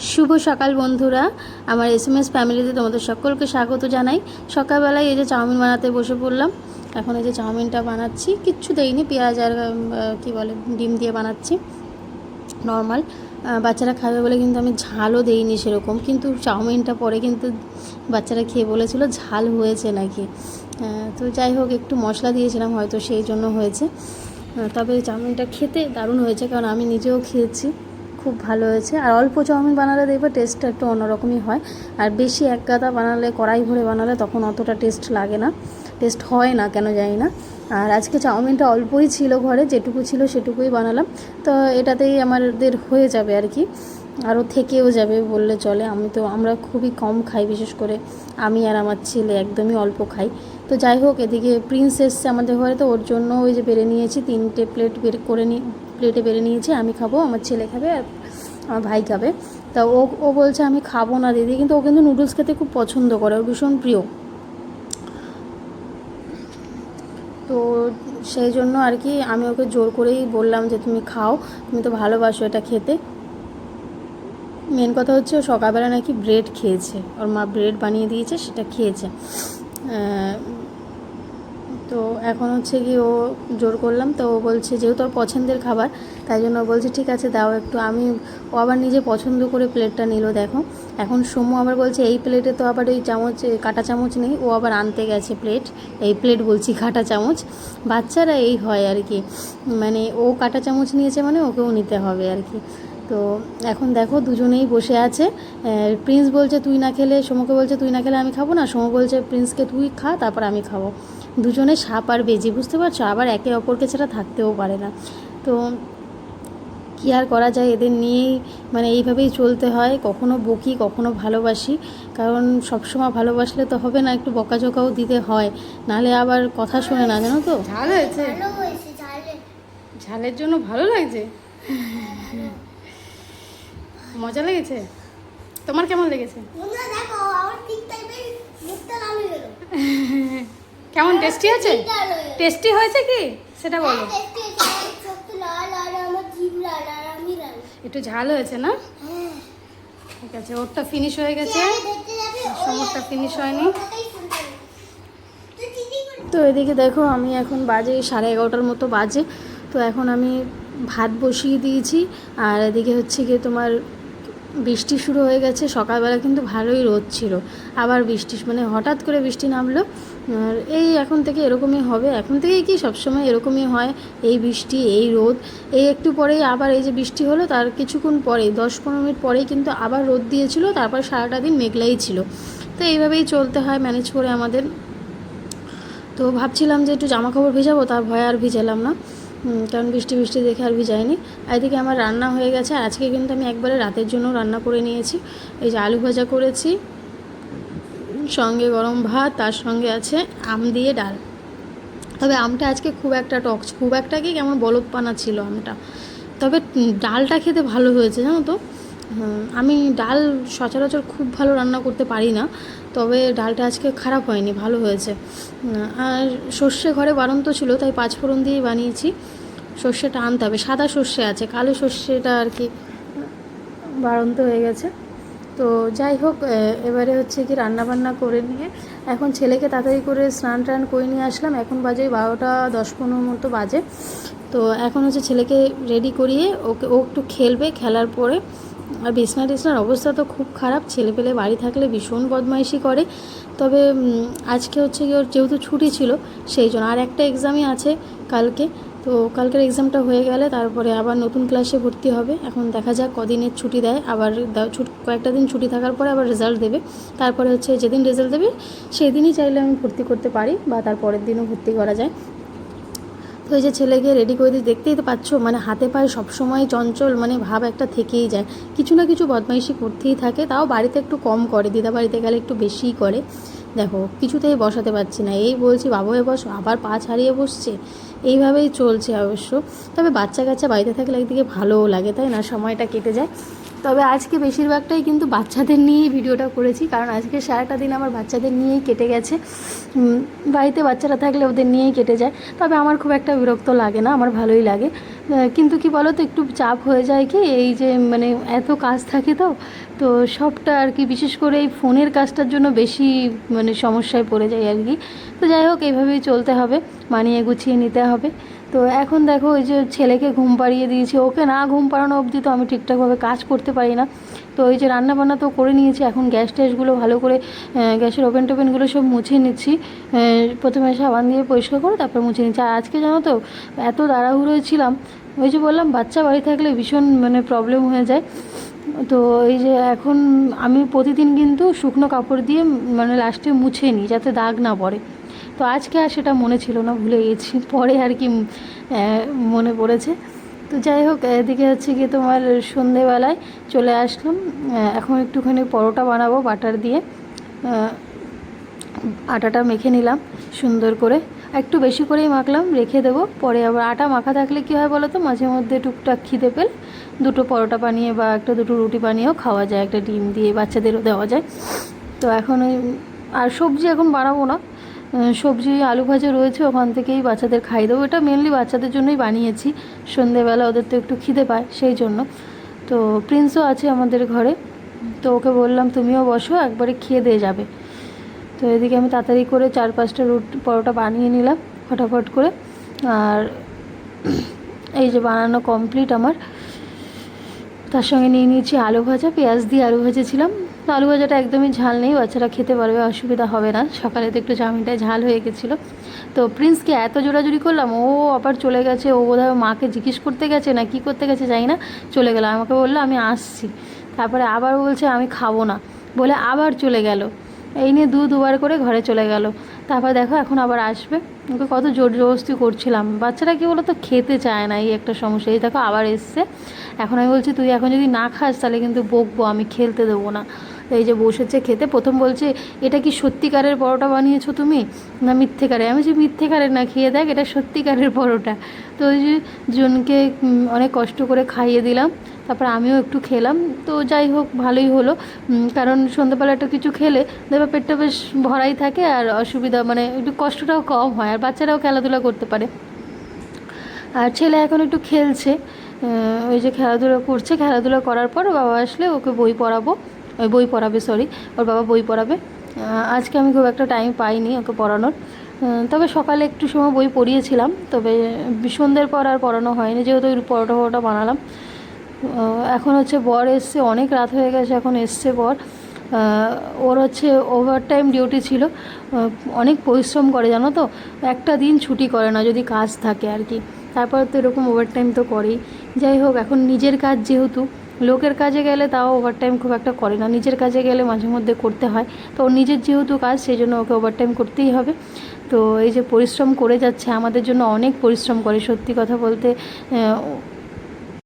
শুভ সকাল বন্ধুরা, আমার SMS ফ্যামিলিতে তোমাদের সকলকে স্বাগত জানাই। সকালবেলায় এই যে চাউমিন বানাতে বসে পড়লাম। এখন এই যে চাউমিনটা বানাচ্ছি, কিচ্ছু দেইনি, পেঁয়াজ আর কী বলে ডিম দিয়ে বানাচ্ছি নর্মাল। বাচ্চারা খাবে বলে কিন্তু আমি ঝালও দেইনি সেরকম, কিন্তু চাউমিনটা পরে কিন্তু বাচ্চারা খেয়ে বলেছিল ঝাল হয়েছে নাকি। তো যাই হোক, একটু মশলা দিয়েছিলাম হয়তো সেই জন্য হয়েছে। তবে চাউমিনটা খেতে দারুণ হয়েছে, কারণ আমি নিজেও খেয়েছি, খুব ভালো হয়েছে। আর অল্প চাউমিন বানালে দেখবে টেস্টটা একটু অন্যরকমই হয়, আর বেশি এক গাদা বানালে, কড়াই ভরে বানালে তখন অতটা টেস্ট লাগে না, টেস্ট হয় না কেন জানি না। আর আজকে চাউমিনটা অল্পই ছিল ঘরে, যেটুকু ছিল সেটুকুই বানালাম, তো এটাতেই আমাদের হয়ে যাবে আর কি, আরও থেকেও যাবে বললে চলে। আমরা খুবই কম খাই, বিশেষ করে আমি আর আমার ছেলে একদমই অল্প খাই। তো যাই হোক, এদিকে প্রিন্স এসছে আমাদের ঘরে, তো ওর জন্য ওই যে বেড়ে নিয়েছি, 3টে প্লেট প্লেটে বেড়ে নিয়েছি। আমি খাবো, আমার ছেলে খাবে, আর আমার ভাই খাবে। তা ও বলছে আমি খাবো না দিদি, কিন্তু ও কিন্তু নুডলস খেতে খুব পছন্দ করে, ওর ভীষণ প্রিয়। তো সেই জন্য আর কি আমি ওকে জোর করেই বললাম যে তুমি খাও, তুমি তো ভালোবাসো এটা খেতে। মেন কথা হচ্ছে ও সকালবেলা নাকি ব্রেড খেয়েছে, ওর মা ব্রেড বানিয়ে দিয়েছে, সেটা খেয়েছে। তো এখন হচ্ছে কি ও জোর করলাম, তো ও বলছে যেহেতু ওর পছন্দের খাবার, তাই জন্য ও বলছে ঠিক আছে দাও একটু। ও আবার নিজে পছন্দ করে প্লেটটা নিল। দেখো, এখন সোমু আবার বলছে এই প্লেটে তো আবার এই চামচ, কাঁটা চামচ নেই, ও আবার আনতে গেছে প্লেট বলছি, কাঁটা চামচ। বাচ্চারা এই হয় আর কি, মানে ও কাঁটা চামচ নিয়েছে মানে ওকেও নিতে হবে আর কি। তো এখন দেখো দুজনেই বসে আছে। প্রিন্স বলছে তুই না খেলে, সোমুকে বলছে তুই না খেলে আমি খাবো না, সোমু বলছে প্রিন্সকে তুই খা, তারপর আমি খাবো। দুজনে সাপ আর বেজি, বুঝতে পারছো, আবার একে অপরকে ছাড়া থাকতেও পারে না। তো কী আর করা যায়, এদের নিয়েই মানে এইভাবেই চলতে হয়, কখনো বকি কখনো ভালোবাসি, কারণ সবসময় ভালোবাসলে তো হবে না, একটু বকাঝকাও দিতে হয়, নাহলে আবার কথা শোনে না, জানো তো। ঝাল হয়েছে, ঝালের জন্য ভালো লাগছে, মজা লেগেছে। তোমার কেমন লেগেছে? কেমন টেস্টি আছে? টেস্টি হয়েছে কি সেটা বলো। একটু ঝাল হয়েছে না? ঠিক আছে, ওরটা ফিনিশ হয়ে গেছে, সমস্ত ফিনিশ হয়নি। তো এদিকে দেখো, আমি এখন বাজে 11:30 মতো বাজে। তো এখন আমি ভাত বসিয়ে দিয়েছি, আর এদিকে হচ্ছে গিয়ে তোমার বৃষ্টি শুরু হয়ে গেছে। সকালবেলা কিন্তু ভালোই রোদ ছিল, আবার বৃষ্টি, মানে হঠাৎ করে বৃষ্টি নামলো। আর এই এখন থেকে এরকমই হবে, এখন থেকেই কি সবসময় এরকমই হয়, এই বৃষ্টি এই রোদ। এই একটু পরেই আবার এই যে বৃষ্টি হলো, তার কিছুক্ষণ পরেই 10-15 মিনিট পরেই কিন্তু আবার রোদ দিয়েছিল, তারপর সারাটা দিন মেঘলাই ছিল। তো এইভাবেই চলতে হয় ম্যানেজ করে আমাদের। তো ভাবছিলাম যে একটু জামা কাপড় ভিজাবো, তার ভয়ে আর ভিজালাম না, কারণ বৃষ্টি দেখে আর ভিজাইনি। এদিকে আমার রান্না হয়ে গেছে, আজকে কিন্তু আমি একবারে রাতের জন্য রান্না করে নিয়েছি। এই যে আলু ভাজা করেছি, সঙ্গে গরম ভাত, তার সঙ্গে আছে আম দিয়ে ডাল। তবে আমটা আজকে খুব একটা টক, খুব একটা কি কেমন বলদপানা ছিল আমটা, তবে ডালটা খেতে ভালো হয়েছে জানো তো। আমি ডাল সচরাচর খুব ভালো রান্না করতে পারি না, তবে ডালটা আজকে খারাপ হয়নি, ভালো হয়েছে। আর সর্ষে ঘরে বাড়ন্ত ছিল, তাই 5 ফোড়ন দিয়েই বানিয়েছি। সর্ষেটা আনতে হবে, সাদা সর্ষে আছে, কালো সর্ষেটা আর কি বাড়ন্ত হয়ে গেছে। তো যাই হোক, এবারে হচ্ছে কি রান্নাবান্না করে নিয়ে এখন ছেলেকে তাড়াতাড়ি করে স্নান টান করে নিয়ে আসলাম। এখন বাজে 12টা 10-15 মতো বাজে। তো এখন হচ্ছে ছেলেকে রেডি করিয়ে ও একটু খেলবে, খেলার পরে আর বিছনার অবস্থা তো খুব খারাপ, ছেলেপেলে বাড়ি থাকলে ভীষণ বদমাইশি করে। তবে আজকে হচ্ছে কি ওর যেহেতু ছুটি ছিল, সেই জন্য, আর একটা এক্সামই আছে কালকে। তো কালকের এক্সামটা হয়ে গেলে তারপরে আবার নতুন ক্লাসে ভর্তি হবে। এখন দেখা যাক কদিনের ছুটি দেয়, আবার কয়েকটা দিন ছুটি থাকার পরে আবার রেজাল্ট দেবে। তারপরে হচ্ছে যেদিন রেজাল্ট দেবে সেই দিনই চাইলে আমি ভর্তি করতে পারি, বা তার পরের দিনও ভর্তি করা যায়। তো এই যে ছেলেকে রেডি করে দিয়ে দেখতেই তো পাচ্ছ, মানে হাতে পায়ে সবসময় চঞ্চল, মানে ভাব একটা থেকেই যায়, কিছু না কিছু বদমাইশি করতেই থাকে। তাও বাড়িতে একটু কম করে, দিদা বাড়িতে গেলে একটু বেশিই করে। দেখো কিছুতেই বসাতে পারছি না, এই বলছি বাবু হয়ে বসো, আবার পা ছাড়িয়ে বসছে, এইভাবেই চলছে অবশ্য। তবে বাচ্চা কাচ্চা বাড়িতে থাকলে একদিকে ভালোও লাগে, তাই না, সময়টা কেটে যায়। তবে আজকে বেশিরভাগটাই কিন্তু বাচ্চাদের নিয়েই ভিডিওটা করেছি, কারণ আজকে সারাটা দিন আমার বাচ্চাদের নিয়েই কেটে গেছে। বাড়িতে বাচ্চারা থাকলে ওদের নিয়েই কেটে যায়। তবে আমার খুব একটা বিরক্ত লাগে না, আমার ভালোই লাগে। কিন্তু কি বলো তো, একটু চাপ হয়ে যায় কি, এই যে মানে এত কাজ থাকে তো তো সবটা আর কি, বিশেষ করে এই ফোনের কাজটার জন্য বেশি মানে সমস্যায় পড়ে যায় আর কি। তো যাই হোক, এইভাবেই চলতে হবে, মানিয়ে গুছিয়ে নিতে হবে। তো এখন দেখো, ওই যে ছেলেকে ঘুম পাড়িয়ে দিয়েছি, ওকে না ঘুম পাড়ানো অবধি তো আমি ঠিকঠাকভাবে কাজ করতে পারি না। তো ওই যে রান্নাবান্না তো করে নিয়েছি, এখন গ্যাস ট্যাসগুলো ভালো করে, গ্যাসের ওভেন টোভেনগুলো সব মুছে নিচ্ছি। প্রথমে সাবান দিয়ে পরিষ্কার করে তারপর মুছে নিচ্ছি। আর আজকে জানো তো, এত তাড়াহুড়োয় ছিলাম, ওই যে বললাম বাচ্চা বাড়ি থাকলে ভীষণ মানে প্রবলেম হয়ে যায়। তো এই যে এখন আমি প্রতিদিন কিন্তু শুকনো কাপড় দিয়ে মানে লাস্টে মুছে নিই, যাতে দাগ না পড়ে। তো আজকে আর সেটা মনে ছিল না, ভুলে গেছি, পরে আর কি মনে পড়েছে। তো যাই হোক, এদিকে হচ্ছে কি তোমার সন্ধেবেলায় চলে আসলাম। এখন একটুখানি পরোটা বানাবো বাটার দিয়ে। আটাটা মেখে নিলাম সুন্দর করে, একটু বেশি করেই মাখলাম, রেখে দেবো। পরে আবার আটা মাখা থাকলে কী হয় বলো তো, মাঝে মধ্যে টুকটাক খিদে পেল দুটো পরোটা বানিয়ে বা একটা দুটো রুটি বানিয়েও খাওয়া যায়, একটা ডিম দিয়ে বাচ্চাদেরও দেওয়া যায়। তো এখন ওই, আর সবজি এখন বানাবো না, সবজি আলু ভাজা রয়েছে, ওখান থেকেই বাচ্চাদের খাই দেবো। এটা মেনলি বাচ্চাদের জন্যই বানিয়েছি, সন্ধেবেলা ওদের তো একটু খিদে পায় সেই জন্য। তো প্রিন্সও আছে আমাদের ঘরে, তো ওকে বললাম তুমিও বসো, একবারে খেয়ে দিয়ে যাবে। তো এদিকে আমি তাড়াতাড়ি করে 4-5টা পরোটা বানিয়ে নিলাম ফটাফট করে। আর এই যে বানানো কমপ্লিট আমার। তার সঙ্গে নিয়ে নিয়েছি আলু ভাজা, পেঁয়াজ দিয়ে আলু ভেজেছিলাম। তো আলু ভাজাটা একদমই ঝাল নেই, বাচ্চারা খেতে পারবে, অসুবিধা হবে না। সকালে তো একটু চাউমিনটায় ঝাল হয়ে গেছিলো। তো প্রিন্সকে এত জোরাজুরি করলাম, ও আবার চলে গেছে, ও বোধহয় মাকে জিজ্ঞেস করতে গেছে না কি করতে গেছে জানি না, চলে গেল। আমাকে বললো আমি আসছি, তারপরে আবার বলছে আমি খাবো না বলে আবার চলে গেল। এই নিয়ে দুবার করে ঘরে চলে গেল। তারপর দেখো এখন আবার আসবে, ওকে কত জোর জবরদস্তি করছিলাম। বাচ্চারা কী বলো তো, খেতে চায় না, এই একটা সমস্যা। এই দেখো আবার এসছে। এখন আমি বলছি তুই এখন যদি না খাস তাহলে কিন্তু বকবো, আমি খেলতে দেবো না। এই যে বসেছে খেতে। প্রথম বলছে এটা কি সত্যিকারের পরোটা বানিয়েছো তুমি না মিথ্যেকারের? আমি বলছি মিথ্যেকারের না, খেয়ে দেখ, এটা সত্যিকারের পরোটা। তো ওই যে জনকে অনেক কষ্ট করে খাইয়ে দিলাম, তারপর আমিও একটু খেলাম। তো যাই হোক, ভালোই হলো, কারণ সন্ধ্যাবেলা একটা কিছু খেলে দেখবে পেটটা বেশ ভরাই থাকে, আর অসুবিধা মানে একটু কষ্টটাও কম হয়, আর বাচ্চারাও খেলাধুলা করতে পারে। আর ছেলে এখন একটু খেলছে, ওই যে খেলাধুলা করছে, খেলাধুলা করার পর বাবা আসলে ওকে বই পড়াবো, ওই বই পড়াবে, সরি, ওর বাবা বই পড়াবে। আজকে আমি খুব একটা টাইম পাইনি ওকে পড়ানোর, তবে সকালে একটু সময় বই পড়িয়েছিলাম, তবে সন্ধ্যের পর আর পড়ানো হয়নি, যেহেতু ওই পরোটা বানালাম। এখন হচ্ছে বর এসছে, অনেক রাত হয়ে গেছে, এখন এসছে বর। ওর হচ্ছে ওভারটাইম ডিউটি ছিল, অনেক পরিশ্রম করে জানো তো, একটা দিন ছুটি করে না যদি কাজ থাকে আর কি। তারপর তো এরকম ওভারটাইম তো করেই। যাই হোক, এখন নিজের কাজ যেহেতু, লোকের কাজে গেলে তাও ওভারটাইম খুব একটা করে না, নিজের কাজে গেলে মাঝে মধ্যে করতে হয়। তো ওর নিজের যেহেতু কাজ, সেই জন্য ওকে ওভারটাইম করতেই হবে। তো এই যে পরিশ্রম করে যাচ্ছে, আমাদের জন্য অনেক পরিশ্রম করে, সত্যি কথা বলতে